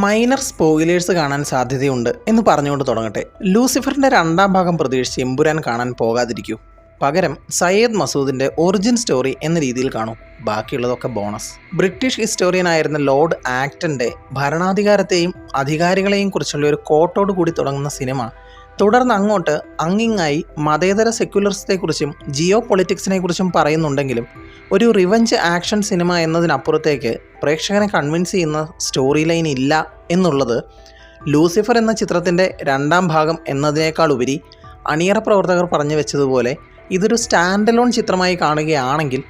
Minor spoilers കാണാൻ സാധ്യതയുണ്ട് എന്ന് പറഞ്ഞുകൊണ്ട് തുടങ്ങട്ടെ. ലൂസിഫറിന്റെ രണ്ടാം ഭാഗം പ്രതീക്ഷിച്ച് എമ്പുരാൻ കാണാൻ പോകാതിരിക്കൂ. പകരം സയ്യദ് മസൂദിന്റെ ഒറിജിൻ സ്റ്റോറി എന്ന രീതിയിൽ കാണൂ. ബാക്കിയുള്ളതൊക്കെ ബോണസ്. ബ്രിട്ടീഷ് ഹിസ്റ്റോറിയനായിരുന്ന ലോർഡ് ആക്ടന്റെ ഭരണാധികാരത്തെയും അധികാരികളെയും കുറിച്ചുള്ള ഒരു കോട്ടോട് കൂടി തുടങ്ങുന്ന സിനിമ തുടർന്ന് അങ്ങോട്ട് അങ്ങിങ്ങായി മതേതര സെക്യുലറിസത്തെക്കുറിച്ചും ജിയോ പൊളിറ്റിക്സിനെ കുറിച്ചും പറയുന്നുണ്ടെങ്കിലും ഒരു റിവഞ്ച് ആക്ഷൻ സിനിമ എന്നതിനപ്പുറത്തേക്ക് പ്രേക്ഷകനെ കൺവിൻസ് ചെയ്യുന്ന സ്റ്റോറി ലൈൻ ഇല്ല എന്നുള്ളത് ലൂസിഫർ എന്ന ചിത്രത്തിൻ്റെ രണ്ടാം ഭാഗം എന്നതിനേക്കാൾ ഉപരി അണിയറ പ്രവർത്തകർ പറഞ്ഞു വെച്ചതുപോലെ ഇതൊരു സ്റ്റാൻഡ് അലോൺ ചിത്രമായി കാണുകയാണെങ്കിൽ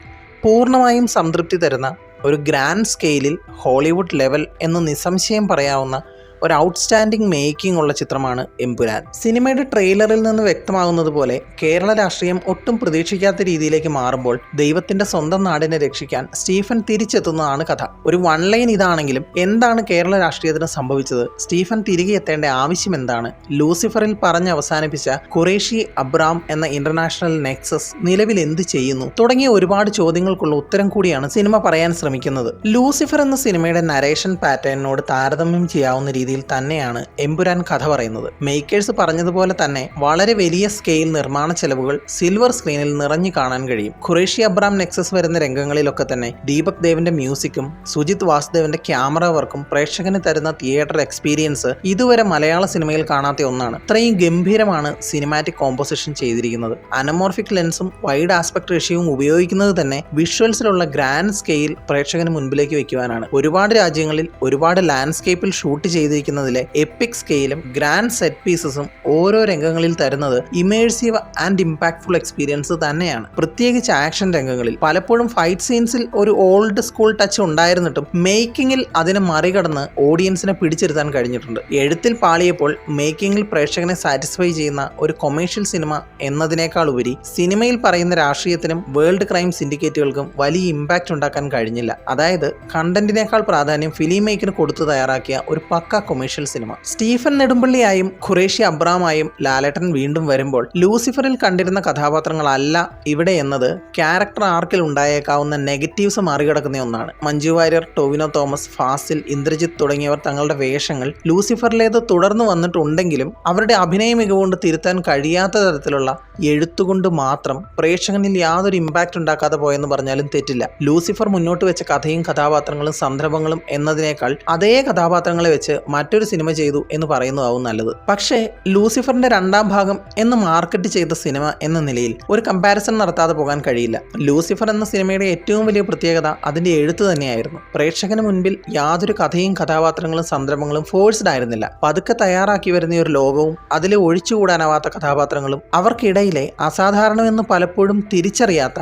പൂർണ്ണമായും സംതൃപ്തി തരുന്ന ഒരു ഗ്രാൻഡ് സ്കെയിലിൽ ഹോളിവുഡ് ലെവൽ എന്ന് നിസ്സംശയം പറയാവുന്ന ഒരു ഔട്ട്സ്റ്റാൻഡിംഗ് മേക്കിംഗ് ഉള്ള ചിത്രമാണ് എമ്പുരാൻ. സിനിമയുടെ ട്രെയിലറിൽ നിന്ന് വ്യക്തമാകുന്നത് പോലെ കേരള രാഷ്ട്രീയം ഒട്ടും പ്രതീക്ഷിക്കാത്ത രീതിയിലേക്ക് മാറുമ്പോൾ ദൈവത്തിന്റെ സ്വന്തം നാടിനെ രക്ഷിക്കാൻ സ്റ്റീഫൻ തിരിച്ചെത്തുന്നതാണ് കഥ. ഒരു വൺ ലൈൻ ഇതാണെങ്കിലും എന്താണ് കേരള രാഷ്ട്രീയത്തിന് സംഭവിച്ചത്, സ്റ്റീഫൻ തിരികെ എത്തേണ്ട ആവശ്യം എന്താണ്, ലൂസിഫറിൽ പറഞ്ഞ് അവസാനിപ്പിച്ച ഖുറേഷി അബ്രാം എന്ന ഇന്റർനാഷണൽ നെക്സസ് നിലവിൽ എന്ത് ചെയ്യുന്നു തുടങ്ങിയ ഒരുപാട് ചോദ്യങ്ങൾക്കുള്ള ഉത്തരം കൂടിയാണ് സിനിമ പറയാൻ ശ്രമിക്കുന്നത്. ലൂസിഫർ എന്ന സിനിമയുടെ നരേഷൻ പാറ്റേണിനോട് താരതമ്യം ചെയ്യാവുന്ന രീതിയിൽ തന്നെയാണ് എമ്പുരാൻ കഥ പറയുന്നത്. മേക്കേഴ്സ് പറഞ്ഞതുപോലെ തന്നെ വളരെ വലിയ സ്കെയിൽ നിർമ്മാണ ചെലവുകൾ സിൽവർ സ്ക്രീനിൽ നിറഞ്ഞു കാണാൻ കഴിയും. ഖുറേഷി അബ്രാം നെക്സസ് വരുന്ന രംഗങ്ങളിലൊക്കെ തന്നെ ദീപക് ദേവിന്റെ മ്യൂസിക്കും സുജിത് വാസുദേവന്റെ ക്യാമറ വർക്കും പ്രേക്ഷകന് തരുന്ന തിയേറ്റർ എക്സ്പീരിയൻസ് ഇതുവരെ മലയാള സിനിമയിൽ കാണാത്ത ഒന്നാണ്. ഇത്രയും ഗംഭീരമാണ് സിനിമാറ്റിക് കോമ്പോസിഷൻ ചെയ്തിരിക്കുന്നത്. അനമോർഫിക് ലെൻസും വൈഡ് ആസ്പെക്ട് റേഷ്യോയും ഉപയോഗിക്കുന്നത് തന്നെ വിഷ്വൽസിലുള്ള ഗ്രാൻഡ് സ്കെയിൽ പ്രേക്ഷകന് മുൻപിലേക്ക് വെക്കുവാനാണ്. ഒരുപാട് രാജ്യങ്ങളിൽ ഒരുപാട് ലാൻഡ്സ്കേപ്പിൽ ഷൂട്ട് ചെയ്തിരിക്കുന്നതിലെ എപ്പിക് സ്കെയിലും ഗ്രാൻഡ് സെറ്റ് പീസസും ഓരോ രംഗങ്ങളിൽ തരുന്നത് ഇമേഴ്സീവ് ആൻഡ് ഇമ്പാക്ട്ഫുൾ എക്സ്പീരിയൻസ് തന്നെയാണ്. പ്രത്യേകിച്ച് ആക്ഷൻ രംഗങ്ങളിൽ പലപ്പോഴും ഫൈറ്റ് സീൻസിൽ ഒരു ഓൾഡ് സ്കൂൾ ടച്ച് ഉണ്ടായിരുന്നിട്ടും മേക്കിങ്ങിൽ അതിനെ മറികടന്ന് ഓഡിയൻസിനെ പിടിച്ചിരുത്താൻ കഴിഞ്ഞിട്ടുണ്ട്. എഴുത്തിൽ പാളിയപ്പോൾ മേക്കിങ്ങിൽ പ്രേക്ഷകനെ സാറ്റിസ്ഫൈ ചെയ്യുന്ന ഒരു കൊമേഴ്ഷ്യൽ സിനിമ എന്നതിനേക്കാൾ ഉപരി സിനിമയിൽ പറയുന്ന രാഷ്ട്രീയത്തിനും വേൾഡ് ക്രൈം സിൻഡിക്കേറ്റുകൾക്കും വലിയ ഇമ്പാക്റ്റ് ഉണ്ടാക്കാൻ കഴിഞ്ഞില്ല. അതായത് കണ്ടന്റിനേക്കാൾ പ്രാധാന്യം ഫിലിം മേക്കിന് കൊടുത്തു തയ്യാറാക്കിയ ഒരു പക്ക കൊമേഴ്ഷ്യൽ സിനിമ. സ്റ്റീഫൻ നെടുമ്പള്ളിയായും ഖുറേഷി അബ്രാമായും ലാലേട്ടൻ വീണ്ടും വരുമ്പോൾ ലൂസിഫറിൽ കണ്ടിരുന്ന കഥാപാത്രങ്ങളല്ല ഇവിടെ എന്നത് ക്യാരക്ടർ ആർക്കിൽ ഉണ്ടായേക്കാവുന്ന നെഗറ്റീവ്സ് മറികടക്കുന്ന ഒന്നാണ്. മഞ്ജു വാര്യർ, ടൊവിനോ തോമസ്, ഫാസിൽ, ഇന്ദ്രജിത്ത് തുടങ്ങിയവർ തങ്ങളുടെ വേഷങ്ങൾ ലൂസിഫറിലേത് തുടർന്ന് വന്നിട്ടുണ്ടെങ്കിലും അവരുടെ അഭിനയ മികവുകൊണ്ട് തിരുത്താൻ കഴിയാത്ത തരത്തിലുള്ള എഴുത്തുകൊണ്ട് മാത്രം പ്രേക്ഷകനിൽ യാതൊരു ഇമ്പാക്റ്റ് ഉണ്ടാക്കാതെ പോയെന്ന് പറഞ്ഞാലും തെറ്റില്ല. ലൂസിഫർ മുന്നോട്ട് വെച്ച കഥയും കഥാപാത്രങ്ങളും സന്ദർഭങ്ങളും എന്നതിനേക്കാൾ അതേ കഥാപാത്രങ്ങളെ വെച്ച് മറ്റൊരു സിനിമ ചെയ്തു എന്ന് പറയുന്നതാവും നല്ലത്. പക്ഷേ ലൂസിഫറിന്റെ രണ്ടാം ഭാഗം എന്ന് മാർക്കറ്റ് ചെയ്ത സിനിമ എന്ന നിലയിൽ ഒരു കമ്പാരിസൺ നടത്താതെ പോകാൻ കഴിയില്ല. ലൂസിഫർ എന്ന സിനിമയുടെ ഏറ്റവും വലിയ പ്രത്യേകത അതിന്റെ എഴുത്ത് തന്നെയായിരുന്നു. പ്രേക്ഷകന് മുൻപിൽ യാതൊരു കഥയും കഥാപാത്രങ്ങളും സന്ദർഭങ്ങളും ഫോഴ്സ്ഡ് ആയിരുന്നില്ല. പതുക്കെ തയ്യാറാക്കി വരുന്ന ഒരു ലോകവും അതിലെ ഒഴിച്ചുകൂടാനാവാത്ത കഥാപാത്രങ്ങളും അവർക്കിടയിലെ അസാധാരണമെന്ന് പലപ്പോഴും തിരിച്ചറിയാത്ത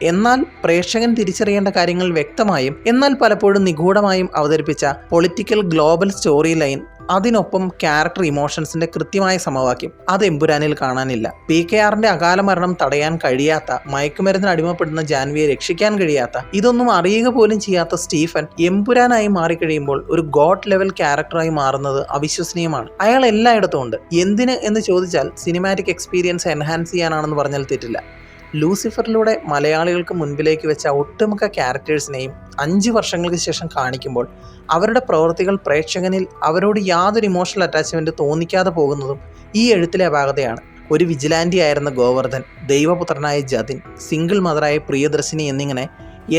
എന്നാൽ പ്രേക്ഷകൻ തിരിച്ചറിയേണ്ട കാര്യങ്ങൾ വ്യക്തമായും എന്നാൽ പലപ്പോഴും നിഗൂഢമായും അവതരിപ്പിച്ച പൊളിറ്റിക്കൽ ഗ്ലോബൽ സ്റ്റോറി ലൈൻ, അതിനൊപ്പം ക്യാരക്ടർ ഇമോഷൻസിന്റെ കൃത്യമായ സമവാക്യം അത് എമ്പുരാനിൽ കാണാനില്ല. PKRന്റെ അകാല മരണം തടയാൻ കഴിയാത്ത, മയക്കുമരുന്നിന് അടിമപ്പെടുന്ന ജാൻവിയെ രക്ഷിക്കാൻ കഴിയാത്ത, ഇതൊന്നും അറിയുക പോലും ചെയ്യാത്ത സ്റ്റീഫൻ എമ്പുരാനായി മാറിക്കഴിയുമ്പോൾ ഒരു ഗോഡ് ലെവൽ ക്യാരക്ടറായി മാറുന്നത് അവിശ്വസനീയമാണ്. അയാൾ എല്ലായിടത്തും ഉണ്ട്. എന്തിന് എന്ന് ചോദിച്ചാൽ സിനിമാറ്റിക് എക്സ്പീരിയൻസ് എൻഹാൻസ് ചെയ്യാനാണെന്ന് പറഞ്ഞാൽ തെറ്റില്ല. ലൂസിഫറിലൂടെ മലയാളികൾക്ക് മുൻപിലേക്ക് വെച്ച ഒട്ടുമിക്ക ക്യാരക്ടേഴ്സിനെയും 5 വർഷങ്ങൾക്ക് ശേഷം കാണിക്കുമ്പോൾ അവരുടെ പ്രവൃത്തികൾ പ്രേക്ഷകനിൽ അവരോട് യാതൊരു ഇമോഷണൽ അറ്റാച്ച്മെൻറ്റ് തോന്നിക്കാതെ പോകുന്നതും ഈ എഴുത്തിലെ അപാകതയാണ്. ഒരു വിജിലാൻറ്റി ആയിരുന്ന ഗോവർദ്ധൻ, ദൈവപുത്രനായ ജതിൻ, സിംഗിൾ മദറായ പ്രിയദർശിനി എന്നിങ്ങനെ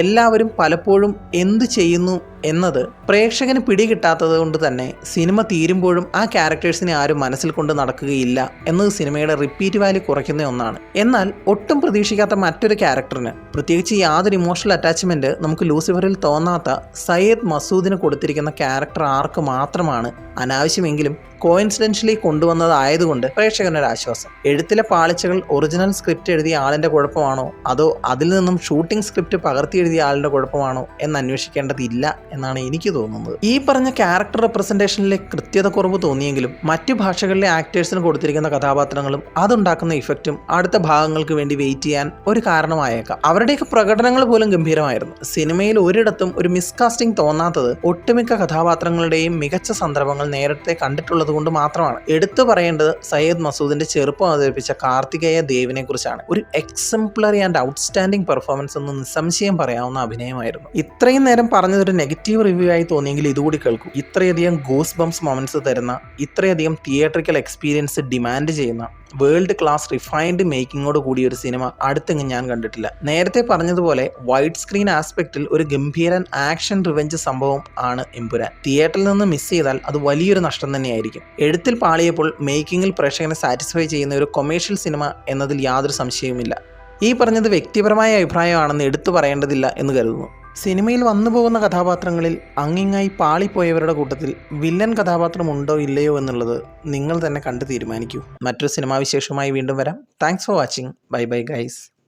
എല്ലാവരും പലപ്പോഴും എന്തു ചെയ്യുന്നു എന്നത് പ്രേക്ഷകന് പിടികിട്ടാത്തത് കൊണ്ട് തന്നെ സിനിമ തീരുമ്പോഴും ആ ക്യാരക്ടേഴ്സിനെ ആരും മനസ്സിൽ കൊണ്ട് നടക്കുകയില്ല എന്നത് സിനിമയുടെ റിപ്പീറ്റ് വാല്യൂ കുറയ്ക്കുന്ന ഒന്നാണ്. എന്നാൽ ഒട്ടും പ്രതീക്ഷിക്കാത്ത മറ്റൊരു ക്യാരക്ടറിന് പ്രത്യേകിച്ച് യാതൊരു ഇമോഷണൽ അറ്റാച്ച്മെൻറ്റ് നമുക്ക് ലൂസിഫറിൽ തോന്നാത്ത സയ്യദ് മസൂദിന് കൊടുത്തിരിക്കുന്ന ക്യാരക്ടർ ആർക്ക് മാത്രമാണ് അനാവശ്യമെങ്കിലും കോയിൻസിഡൻഷ്യലി കൊണ്ടുവന്നതായതുകൊണ്ട് പ്രേക്ഷകനൊരാശ്വാസം. എഴുത്തിലെ പാളിച്ചകൾ ഒറിജിനൽ സ്ക്രിപ്റ്റ് എഴുതിയ ആളിൻ്റെ കുഴപ്പമാണോ അതോ അതിൽ നിന്നും ഷൂട്ടിംഗ് സ്ക്രിപ്റ്റ് പകർത്തി എഴുതിയ ആളുടെ കുഴപ്പമാണോ എന്ന് അന്വേഷിക്കേണ്ടതില്ല എന്നാണ് എനിക്ക് തോന്നുന്നത്. ഈ പറഞ്ഞ ക്യാരക്ടർ റെപ്രസെൻറ്റേഷനിലെ കൃത്യത കുറവ് തോന്നിയെങ്കിലും മറ്റു ഭാഷകളിലെ ആക്ടേഴ്സിന് കൊടുത്തിരിക്കുന്ന കഥാപാത്രങ്ങളും അതുണ്ടാക്കുന്ന ഇഫക്റ്റും അടുത്ത ഭാഗങ്ങൾക്ക് വേണ്ടി വെയിറ്റ് ചെയ്യാൻ ഒരു കാരണമായേക്കാം. അവരുടെയൊക്കെ പ്രകടനങ്ങൾ പോലും ഗംഭീരമായിരുന്നു. സിനിമയിൽ ഒരിടത്തും ഒരു മിസ്കാസ്റ്റിംഗ് തോന്നാത്തത് ഒട്ടുമിക്ക കഥാപാത്രങ്ങളുടെയും മികച്ച സന്ദർഭങ്ങൾ നേരത്തെ കണ്ടിട്ടുള്ളത് എന്നതുകൊണ്ട് മാത്രമാണ്. എടുത്തു പറയേണ്ടത് സയ്യദ് മസൂദിന്റെ ചെറുപ്പം അവതരിപ്പിച്ച കാർത്തികേയ ദേവിനെ കുറിച്ചാണ്. ഒരു എക്സംപ്ലറി ആൻഡ് ഔട്ട്സ്റ്റാൻഡിംഗ് പെർഫോമൻസ് എന്ന് നിസ്സംശയം പറയാവുന്ന അഭിനയമായിരുന്നു. ഇത്രയും നേരം പറഞ്ഞതൊരു നെഗറ്റീവ് റിവ്യൂ ആയി തോന്നിയെങ്കിൽ ഇതുകൂടി കേൾക്കൂ. ഇത്രയധികം ഗൂസ് ബംസ് മൊമെന്റ്സ് തരുന്ന, ഇത്രയധികം തിയേറ്ററിക്കൽ എക്സ്പീരിയൻസ് ഡിമാൻഡ് ചെയ്യുന്ന, വേൾഡ് ക്ലാസ് റിഫൈൻഡ് മേക്കിങ്ങോട് കൂടിയ ഒരു സിനിമ അടുത്തെങ്ങും ഞാൻ കണ്ടിട്ടില്ല. നേരത്തെ പറഞ്ഞതുപോലെ വൈഡ് സ്ക്രീൻ ആസ്പെക്റ്റിൽ ഒരു ഗംഭീരൻ ആക്ഷൻ റിവെഞ്ച് സംഭവം ആണ് എമ്പുരാൻ. തിയേറ്ററിൽ നിന്ന് മിസ് ചെയ്താൽ അത് വലിയൊരു നഷ്ടം തന്നെയായിരിക്കും. എഴുത്തിൽ പാളിയപ്പോൾ മേക്കിങ്ങിൽ പ്രേക്ഷകനെ സാറ്റിസ്ഫൈ ചെയ്യുന്ന ഒരു കൊമേഴ്ഷ്യൽ സിനിമ എന്നതിൽ യാതൊരു സംശയവുമില്ല. ഈ പറഞ്ഞത് വ്യക്തിപരമായ അഭിപ്രായമാണെന്ന് എടുത്തു പറയേണ്ടതില്ല എന്ന് കരുതുന്നു. സിനിമയിൽ വന്നു പോകുന്ന കഥാപാത്രങ്ങളിൽ അങ്ങിങ്ങായി പാളിപ്പോയവരുടെ കൂട്ടത്തിൽ വില്ലൻ കഥാപാത്രം ഉണ്ടോ ഇല്ലയോ എന്നുള്ളത് നിങ്ങൾ തന്നെ കണ്ടു തീരുമാനിക്കൂ. മറ്റൊരു സിനിമാ വിശേഷവുമായി വീണ്ടും വരാം. Thanks for watching. Bye bye guys.